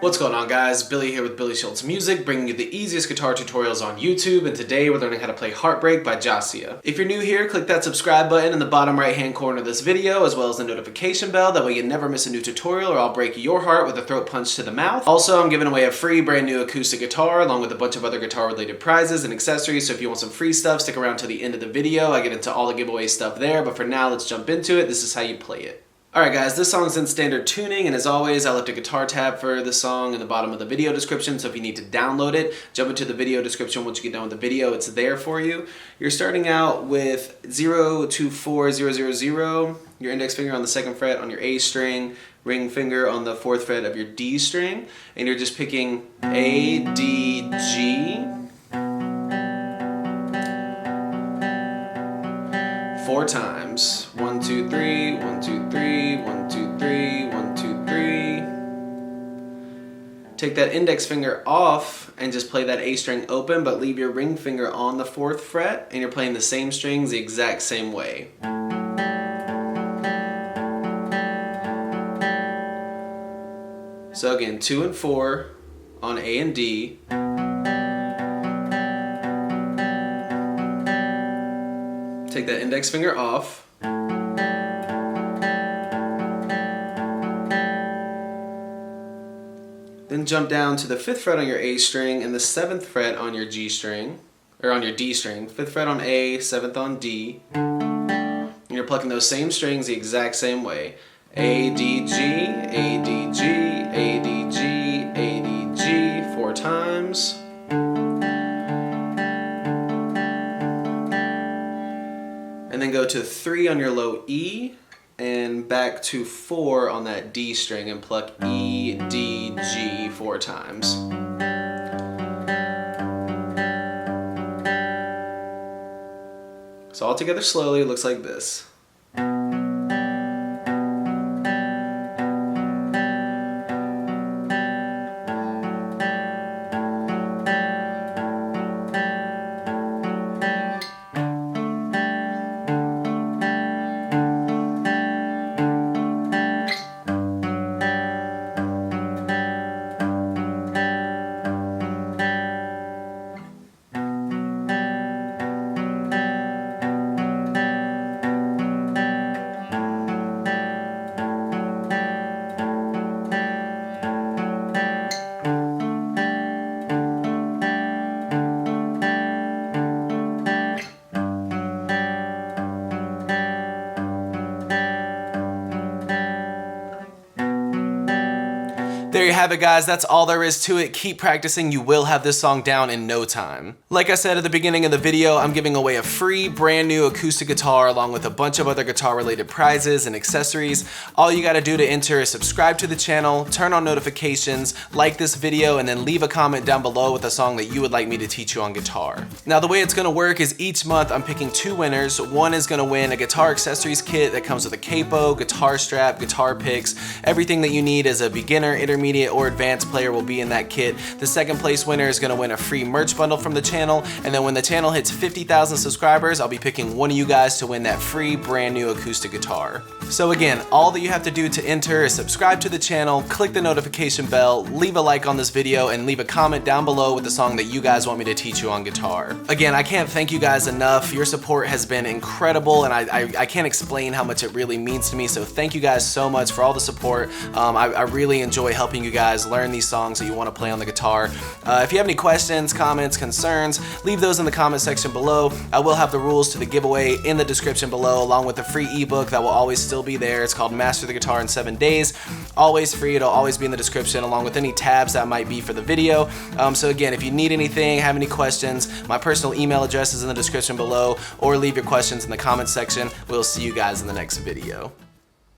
What's going on, guys? Billy here with Billy Schultz Music, bringing you the easiest guitar tutorials on YouTube, and today we're learning how to play Heartbreak by Jasiah. If you're new here, click that subscribe button in the bottom right hand corner of this video, as well as the notification bell, that way you never miss a new tutorial or I'll break your heart with a throat punch to the mouth. Also, I'm giving away a free brand new acoustic guitar along with a bunch of other guitar related prizes and accessories, so if you want some free stuff, stick around to the end of the video. I get into all the giveaway stuff there, but for now, let's jump into it. This is how you play it. Alright guys, this song's in standard tuning, and as always, I left a guitar tab for the song in the bottom of the video description, so if you need to download it, jump into the video description once you get done with the video, it's there for you. You're starting out with 0, 2, 4, 0, 0, 0, your index finger on the 2nd fret on your A string, ring finger on the 4th fret of your D string, and you're just picking A, D, G, 4 times. 1, 2, 3, 1, 2, 3, 1, 2, 3, 1, 2, 3. Take that index finger off and just play that A string open, but leave your ring finger on the 4th fret, and you're playing the same strings the exact same way. So again, 2 and 4 on A and D. Take that index finger off. Then jump down to the 5th fret on your A string and the 7th fret on your G string, or on your D string. 5th fret on A, 7th on D. And you're plucking those same strings the exact same way. A, D, G, A, D, G, A, D, G, A, D, G, 4 times. And then go to 3 on your low E, and back to 4 on that D string and pluck E, D, G 4 times. So all together slowly, it looks like this. There you have it, guys. That's all there is to it. Keep practicing. You will have this song down in no time. Like I said at the beginning of the video, I'm giving away a free brand new acoustic guitar along with a bunch of other guitar related prizes and accessories. All you got to do to enter is subscribe to the channel, turn on notifications, like this video, and then leave a comment down below with a song that you would like me to teach you on guitar. Now, the way it's going to work is each month I'm picking 2 winners. One is going to win a guitar accessories kit that comes with a capo, guitar strap, guitar picks. Everything that you need as a beginner, intermediate, or advanced player will be in that kit. The 2nd place winner is going to win a free merch bundle from the channel, and then when the channel hits 50,000 subscribers, I'll be picking one of you guys to win that free brand new acoustic guitar. So again, all that you have to do to enter is subscribe to the channel, click the notification bell, leave a like on this video, and leave a comment down below with the song that you guys want me to teach you on guitar. Again, I can't thank you guys enough. Your support has been incredible, and I can't explain how much it really means to me, so thank you guys so much for all the support. I really enjoy helping you guys learn these songs that you want to play on the guitar. If you have any questions, comments, concerns, leave those in the comment section below. I will have the rules to the giveaway in the description below, along with the free ebook that will always still be there. It's called Master the Guitar in 7 Days. Always free. It'll always be in the description, along with any tabs that might be for the video. So again, if you need anything, have any questions, my personal email address is in the description below, or leave your questions in the comment section. We'll see you guys in the next video.